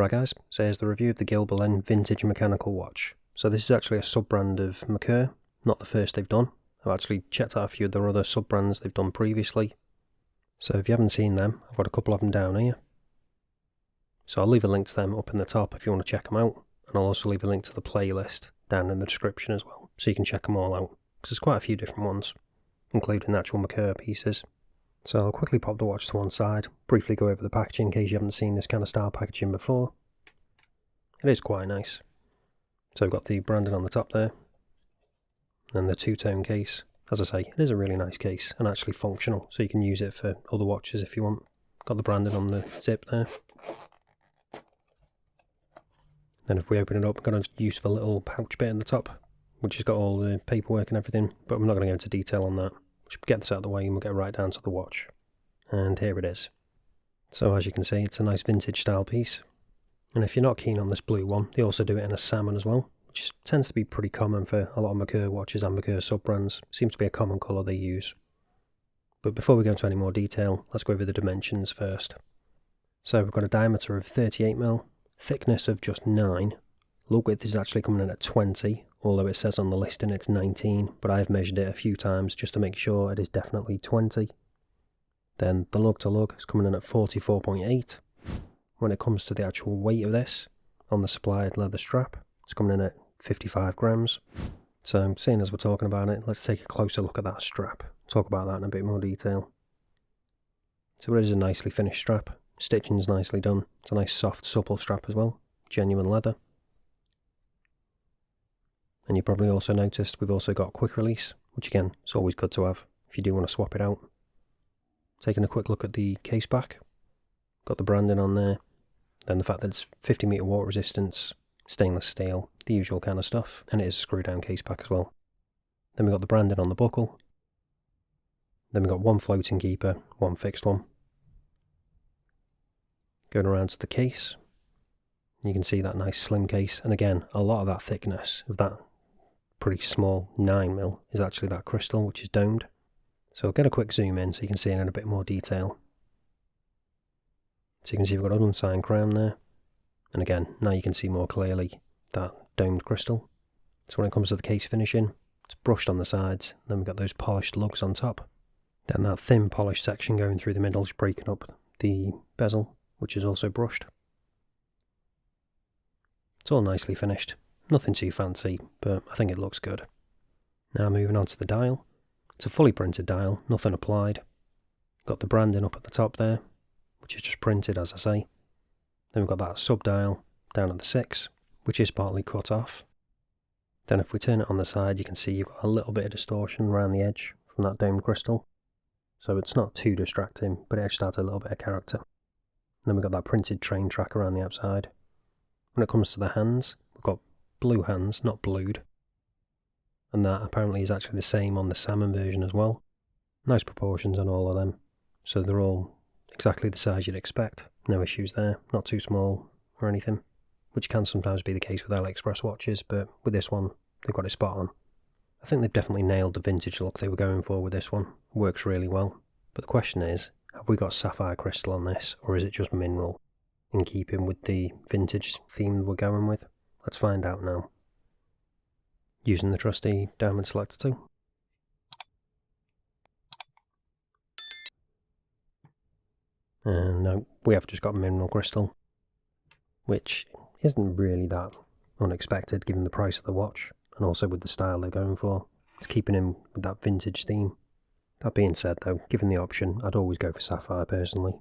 Alright guys, so here's the review of the Guilberlin vintage mechanical watch. So this is actually a sub-brand of Merkur, not the first they've done. I've actually checked out a few of their other sub-brands they've done previously. So if you haven't seen them, I've got a couple of them down here. So I'll leave a link to them up in the top if you want to check them out. And I'll also leave a link to the playlist down in the description as well, so you can check them all out. Because there's quite a few different ones, including actual Merkur pieces. So I'll quickly pop the watch to one side, briefly go over the packaging in case you haven't seen this kind of style packaging before. It is quite nice. So I've got the branding on the top there, and the two-tone case. As I say, it is a really nice case, and actually functional, so you can use it for other watches if you want. Got the branding on the zip there. Then if we open it up, we've got a useful little pouch bit in the top, which has got all the paperwork and everything, but we're not going to go into detail on that. Just get this out of the way and we'll get right down to the watch. And here it is. So as you can see, it's a nice vintage style piece. And if you're not keen on this blue one, they also do it in a salmon as well, which tends to be pretty common for a lot of Merkur watches and Merkur sub-brands. Seems to be a common colour they use. But before we go into any more detail, let's go over the dimensions first. So we've got a diameter of 38mm, thickness of just 9. Lug width is actually coming in at 20, although it says on the listing it's 19, but I've measured it a few times just to make sure it is definitely 20. Then the lug to lug is coming in at 44.8. When it comes to the actual weight of this, on the supplied leather strap, it's coming in at 55 grams. So seeing as we're talking about it, let's take a closer look at that strap. Talk about that in a bit more detail. So it is a nicely finished strap. Stitching's nicely done. It's a nice soft, supple strap as well. Genuine leather. And you probably also noticed we've also got quick release, which again, it's always good to have if you do want to swap it out. Taking a quick look at the case back. Got the branding on there. Then the fact that it's 50 metre water resistance, stainless steel, the usual kind of stuff. And it is a screw down case back as well. Then we've got the branding on the buckle. Then we've got one floating keeper, one fixed one. Going around to the case. You can see that nice slim case. And again, a lot of that thickness of that pretty small 9mm is actually that crystal, which is domed. So I'll get a quick zoom in so you can see it in a bit more detail. So you can see we've got an unsigned crown there. And again, now you can see more clearly that domed crystal. So when it comes to the case finishing, it's brushed on the sides. Then we've got those polished lugs on top. Then that thin polished section going through the middle is breaking up the bezel, which is also brushed. It's all nicely finished. Nothing too fancy, but I think it looks good. Now moving on to the dial. It's a fully printed dial, nothing applied. Got the branding up at the top there, which is just printed as I say. Then we've got that sub dial down at the 6, which is partly cut off. Then if we turn it on the side, you can see you've got a little bit of distortion around the edge from that domed crystal. So it's not too distracting, but it just adds a little bit of character. Then we've got that printed train track around the outside. When it comes to the hands, we've got blue hands, not blued. And that apparently is actually the same on the salmon version as well. Nice proportions on all of them. So they're all exactly the size you'd expect. No issues there, not too small or anything. Which can sometimes be the case with AliExpress watches, but with this one, they've got it spot on. I think they've definitely nailed the vintage look they were going for with this one. Works really well. But the question is, have we got sapphire crystal on this, or is it just mineral? In keeping with the vintage theme we're going with. Let's find out now. Using the trusty diamond selector tool. And no, we have just got mineral crystal, which isn't really that unexpected given the price of the watch, and also with the style they're going for. It's keeping in with that vintage theme. That being said though, given the option, I'd always go for sapphire personally,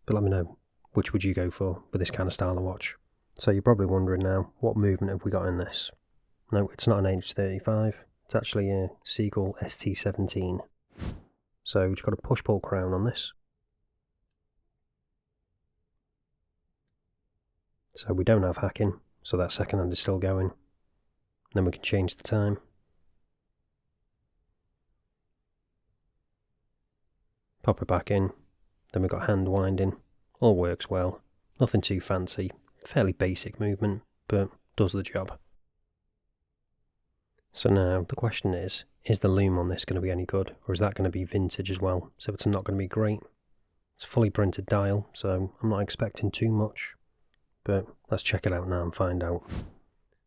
but let me know. Which would you go for with this kind of style of watch? So you're probably wondering now, what movement have we got in this? No, it's not an H35, it's actually a Seagull ST17. So we've got a push-pull crown on this. So we don't have hacking, so that second hand is still going. Then we can change the time. Pop it back in. Then we've got hand winding. All works well, nothing too fancy, fairly basic movement, but does the job. So now the question is the loom on this going to be any good, or is that going to be vintage as well? So it's not going to be great. It's a fully printed dial, so I'm not expecting too much, but let's check it out now and find out.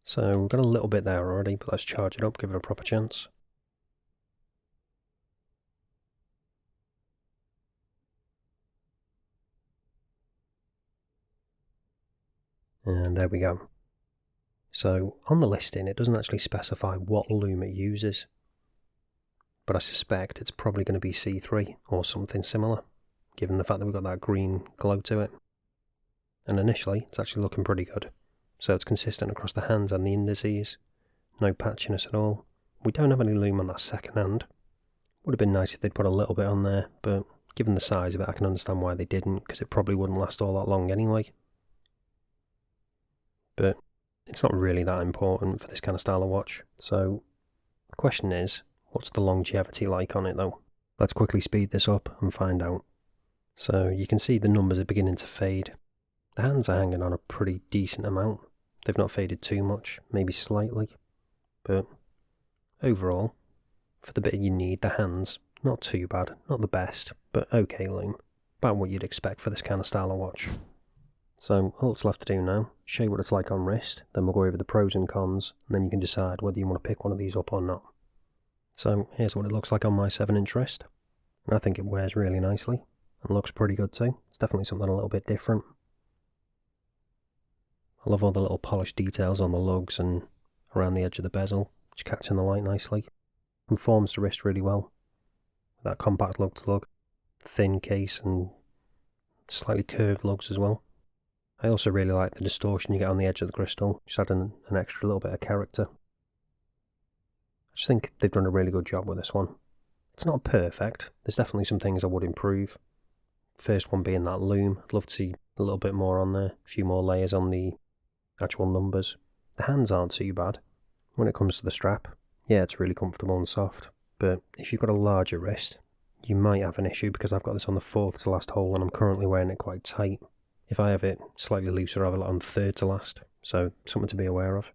So we've got a little bit there already, but let's charge it up, give it a proper chance. And there we go. So on the listing it doesn't actually specify what loom it uses, but I suspect it's probably going to be C3 or something similar, given the fact that we've got that green glow to it. And initially it's actually looking pretty good. So it's consistent across the hands and the indices, no patchiness at all. We don't have any loom on that second hand. Would have been nice if they'd put a little bit on there, but given the size of it I can understand why they didn't, because it probably wouldn't last all that long anyway. But it's not really that important for this kind of style of watch. So the question is, what's the longevity like on it though? Let's quickly speed this up and find out. So you can see the numbers are beginning to fade. The hands are hanging on a pretty decent amount. They've not faded too much, maybe slightly. But overall, for the bit you need, the hands, not too bad, not the best, but okay loom. About what you'd expect for this kind of style of watch. So all that's left to do now, show you what it's like on wrist, then we'll go over the pros and cons, and then you can decide whether you want to pick one of these up or not. So here's what it looks like on my 7-inch wrist, and I think it wears really nicely, and looks pretty good too. It's definitely something a little bit different. I love all the little polished details on the lugs and around the edge of the bezel, which catch in the light nicely. Conforms to wrist really well. That compact lug to lug, thin case and slightly curved lugs as well. I also really like the distortion you get on the edge of the crystal, just adding an extra little bit of character. I just think they've done a really good job with this one. It's not perfect, there's definitely some things I would improve. First one being that loom, I'd love to see a little bit more on there, a few more layers on the actual numbers. The hands aren't too bad. When it comes to the strap, yeah, it's really comfortable and soft, but if you've got a larger wrist, you might have an issue because I've got this on the 4th to last hole and I'm currently wearing it quite tight. If I have it slightly looser, I'll have it on the 3rd to last, so something to be aware of.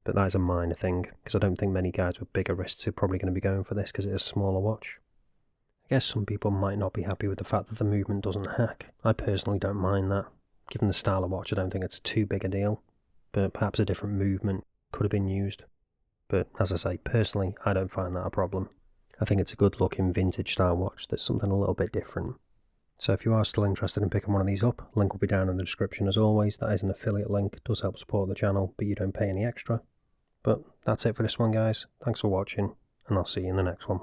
But that is a minor thing, because I don't think many guys with bigger wrists are probably going to be going for this because it is a smaller watch. I guess some people might not be happy with the fact that the movement doesn't hack. I personally don't mind that. Given the style of watch, I don't think it's too big a deal, but perhaps a different movement could have been used. But as I say, personally, I don't find that a problem. I think it's a good looking vintage style watch that's something a little bit different. So if you are still interested in picking one of these up, link will be down in the description as always. That is an affiliate link, it does help support the channel, but you don't pay any extra. But that's it for this one guys, thanks for watching, and I'll see you in the next one.